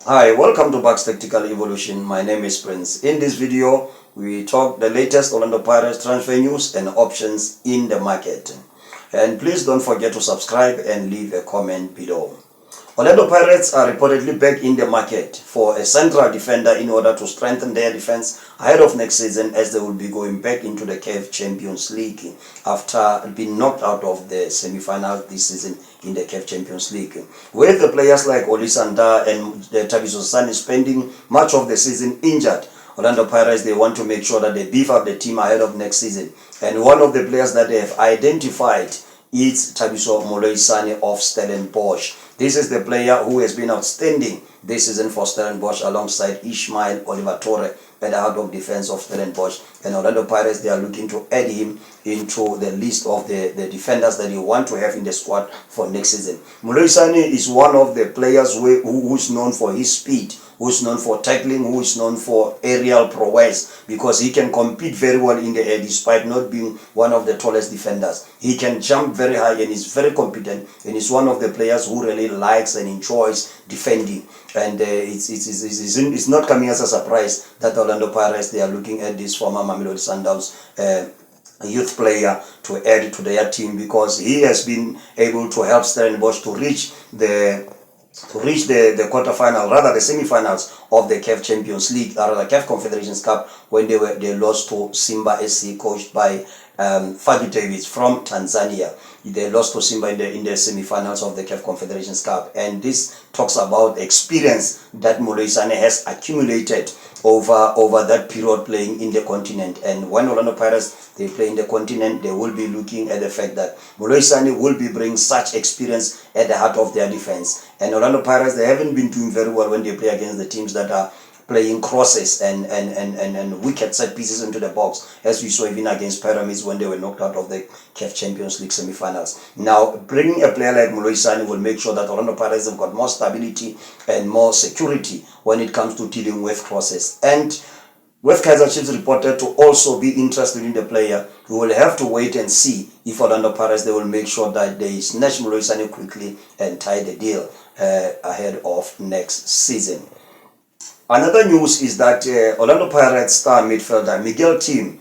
Hi, welcome to Bucks Tactical Evolution. My name is Prince. In this video, we talk the latest Orlando Pirates transfer news and options in the market. And please don't forget to subscribe and leave a comment below. Orlando Pirates are reportedly back in the market for a central defender in order to strengthen their defense ahead of next season, as they will be going back into the CAF Champions League after being knocked out of the semi-final this season in the CAF Champions League. With the players like Olisanda and Thabo Moloisane spending much of the season injured, Orlando Pirates, they want to make sure that they beef up the team ahead of next season. And one of the players that they have identified is Thabo Moloisane of Stellenbosch. This is the player who has been outstanding this season for Stellenbosch alongside Ishmael Oliver-Torre at the heart of defense of Stellenbosch. And Orlando Pirates, they are looking to add him into the list of the defenders that you want to have in the squad for next season. Moloisane is one of the players who's known for his speed, who's known for tackling, who is known for aerial prowess, because he can compete very well in the air despite not being one of the tallest defenders. He can jump very high and is very competent, and is one of the players who really likes and enjoys defending. And it's not coming as a surprise that Orlando Pirates, they are looking at this former Mamelodi Sundowns youth player to add to their team, because he has been able to help Stellenbosch to reach the quarterfinal, rather the semi-finals of the CAF Champions League, or the CAF Confederations Cup, when they lost to Simba SC, coached by Fagi Davids from Tanzania. They lost to Simba in the semi-finals of the CAF Confederations Cup, and this talks about experience that Moloisane has accumulated over that period playing in the continent. And when Orlando Pirates, they play in the continent, they will be looking at the fact that Moloisane will be bringing such experience at the heart of their defense. And Orlando Pirates, they haven't been doing very well when they play against the teams that are playing crosses and wicked set pieces into the box, as we saw even against Pyramids when they were knocked out of the CAF Champions League semi-finals. Now, bringing a player like Moloisane will make sure that Orlando Pirates have got more stability and more security when it comes to dealing with crosses. And with Kaizer Chiefs reported to also be interested in the player, we will have to wait and see if Orlando Pirates, they will make sure that they snatch Moloisane quickly and tie the deal ahead of next season. Another news is that Orlando Pirates star midfielder Miguel Timm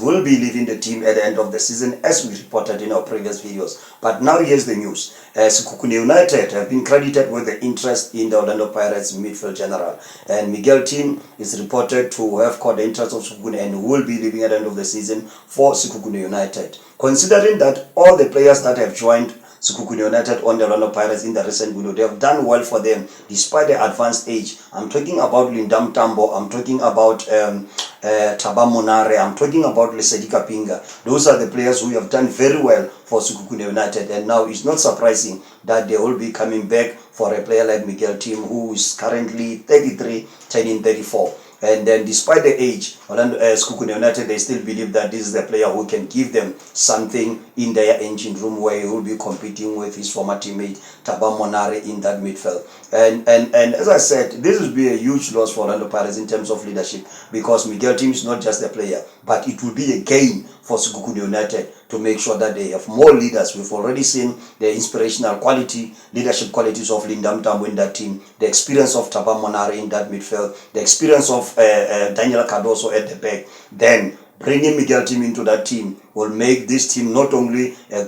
will be leaving the team at the end of the season, as we reported in our previous videos. But now here's the news. Sekhukhune United have been credited with the interest in the Orlando Pirates midfield general. And Miguel Timm is reported to have caught the interest of Sekhukhune and will be leaving at the end of the season for Sekhukhune United. Considering that all the players that have joined Sekhukhune United on the Orlando Pirates in the recent window, they have done well for them despite the advanced age. I'm talking about Lindam Tambo, I'm talking about Thabo Monare, I'm talking about Lesedi Kapinga. Those are the players who have done very well for Sekhukhune United, and now it's not surprising that they will be coming back for a player like Miguel Timm, who is currently 33, turning 34. And then despite the age, Sekhukhune United, they still believe that this is the player who can give them something in their engine room, where he will be competing with his former teammate Thabo Monare in that midfield. And as I said, this will be a huge loss for Orlando Pirates in terms of leadership, because Miguel Timm is not just a player, but it will be a gain for Sekhukhune United to make sure that they have more leaders. We've already seen the inspirational quality, leadership qualities of Lindam Tambo in that team, the experience of Thabo Monare in that midfield, the experience of Daniel Cardoso at the back. Then bringing Miguel Timm into that team will make this team not only a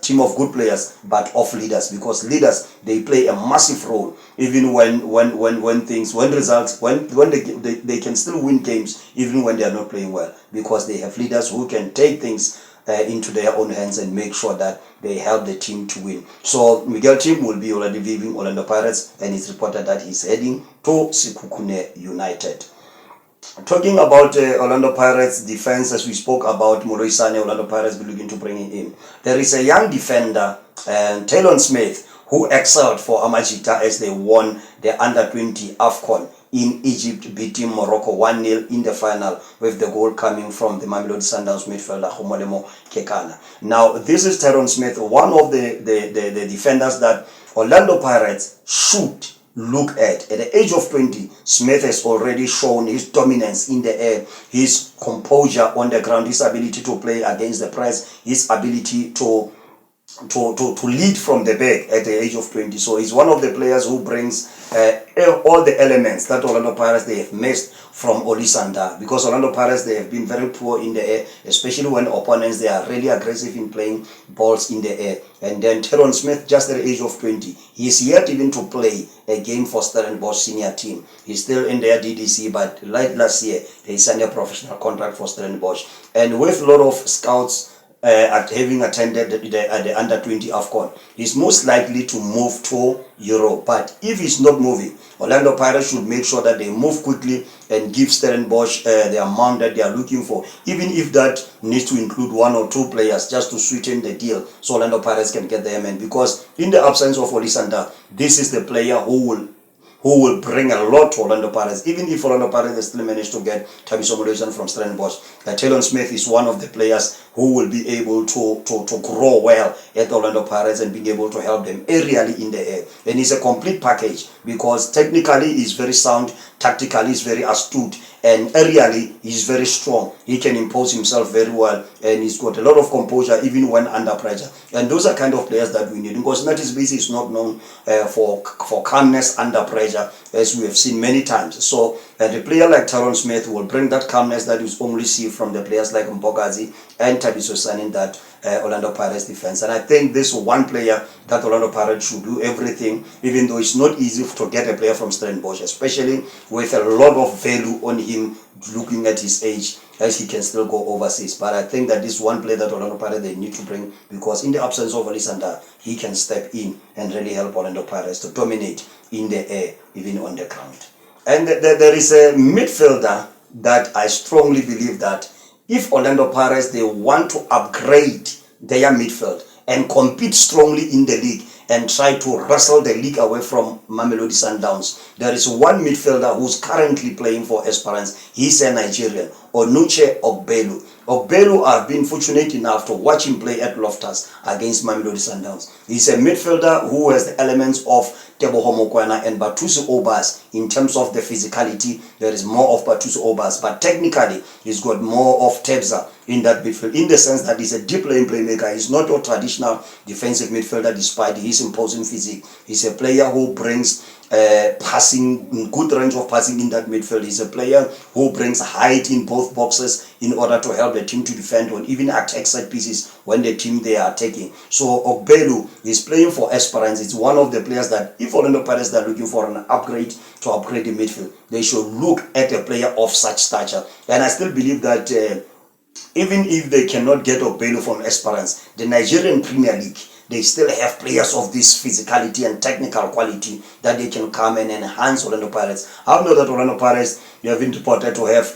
team of good players, but of leaders, because leaders, they play a massive role, even when they can still win games even when they are not playing well, because they have leaders who can take things into their own hands and make sure that they help the team to win. So Miguel Timm will be already leaving Orlando Pirates, and it's reported that he's heading to Sekhukhune United. Talking about Orlando Pirates defense, as we spoke about Moloisane, Orlando Pirates will be looking to bring him in. There is a young defender, Terron Smith, who excelled for Amajita as they won the Under-20 AFCON in Egypt, beating Morocco 1-0 in the final, with the goal coming from the Mamelodi Sundowns midfielder Homolemo Kekana. Now, this is Terron Smith, one of the defenders that Orlando Pirates should look at. At the age of 20, Smith has already shown his dominance in the air, his composure on the ground, his ability to play against the press, his ability to to lead from the back at the age of 20. So he's one of the players who brings all the elements that Orlando Pirates they have missed from Olisanda, because Orlando Pirates they have been very poor in the air, especially when opponents they are really aggressive in playing balls in the air. And then Terron Smith, just at the age of 20, he's yet even to play a game for Stellenbosch senior team. He's still in their DDC, but like last year they signed a professional contract for Stellenbosch. And with a lot of scouts having attended the under 20 AFCON, he's most likely to move to Europe. But if he's not moving, Orlando Pirates should make sure that they move quickly and give Stellenbosch the amount that they are looking for, even if that needs to include 1 or 2 players just to sweeten the deal so Orlando Pirates can get their man. Because in the absence of Olisanda, this is the player who will bring a lot to Orlando Pirates. Even if Orlando Pirates still manage to get Thabo Moloisane from Stellenbosch, Terron Smith is one of the players who will be able to grow well at Orlando Pirates and being able to help them aerially in the air. And he's a complete package, because technically he's very sound, tactically he's very astute, and aerially he's very strong. He can impose himself very well, and he's got a lot of composure even when under pressure. And those are kind of players that we need, because Natisbisi is not known for calmness under pressure, as we have seen many times. So the player like Terron Smith will bring that calmness that you only see from the players like Mbogazi and Thabo Moloisane in that Orlando Pirates defense. And I think this one player that Orlando Pirates should do everything, even though it's not easy to get a player from Stellenbosch, especially with a lot of value on him looking at his age, as he can still go overseas. But I think that this one player that Orlando Pirates they need to bring, because in the absence of Olisanda, he can step in and really help Orlando Pirates to dominate in the air, even on the ground. And there is a midfielder that I strongly believe that if Orlando Pirates they want to upgrade their midfield and compete strongly in the league and try to wrestle the league away from Mamelodi Sundowns, there is one midfielder who's currently playing for Esperance. He's a Nigerian, Onuche Ogbelu. Ogbelu, I've been fortunate enough to watch him play at Loftus against Mamelodi Sundowns. He's a midfielder who has the elements of Thabo Moloisane and Batusi Obas. In terms of the physicality, there is more of Batusi Obas, but technically he's got more of Tebza in that midfield, in the sense that he's a deep lane playmaker. He's not a traditional defensive midfielder despite his imposing physique. He's a player who brings passing, good range of passing in that midfield. He's a player who brings height in both boxes in order to help the team to defend or even attack set pieces when the team they are attacking. So Ogbelu is playing for Esperance. It's one of the players that if Orlando Pirates are looking for an upgrade to upgrade the midfield, they should look at a player of such stature. And I still believe that even if they cannot get Ogbelu from Esperance, the Nigerian Premier League, they still have players of this physicality and technical quality that they can come and enhance Orlando Pirates. I know that Orlando Pirates, they have been reported to have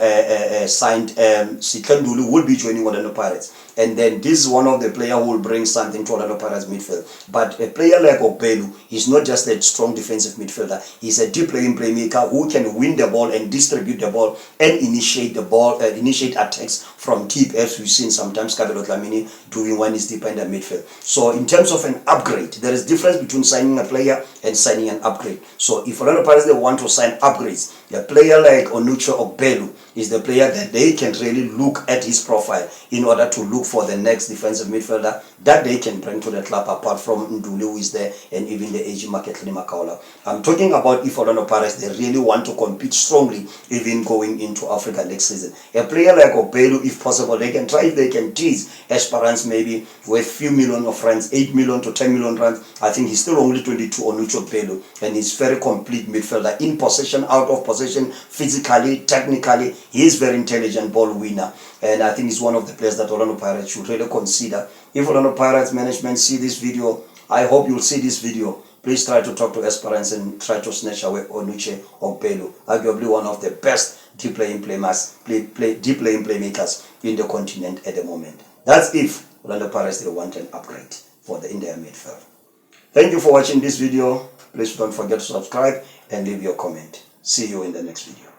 signed Sikandulu will be joining Orlando Pirates. And then this is one of the players who will bring something to Orlando Pirates midfield. But a player like Ogbelu, he's not just a strong defensive midfielder. He's a deep playing playmaker who can win the ball and distribute the ball and initiate the ball, initiate attacks from deep, as we've seen sometimes Kabelo Dlamini doing when he's deep in the midfield. So in terms of an upgrade, there is difference between signing a player and signing an upgrade. So if Orlando Pirates they want to sign upgrades, a player like Onuche Ogbelu is the player that they can really look at his profile in order to look for the next defensive midfielder that they can bring to the club, apart from Ndulu who is there and even the AG Marketlini Makaola. I'm talking about if Orlando Pirates they really want to compete strongly even going into Africa next season. A player like Ogbelu, if possible, they can try if they can tease Esperance maybe with few million of rands, 8 million to 10 million rands. I think he's still only 22, Onuche Ogbelu, and he's very complete midfielder, in possession, out of possession, physically, technically. He is very intelligent ball winner, and I think he's one of the players that Orlando Pirates should really consider. If Orlando Pirates management see this video, I hope you'll see this video. Please try to talk to Esperance and try to snatch away Onuche Ogbelu, arguably one of the best deep playing playmakers in the continent at the moment. That's if Orlando Pirates they want an upgrade for the India midfield. Thank you for watching this video. Please don't forget to subscribe and leave your comment. See you in the next video.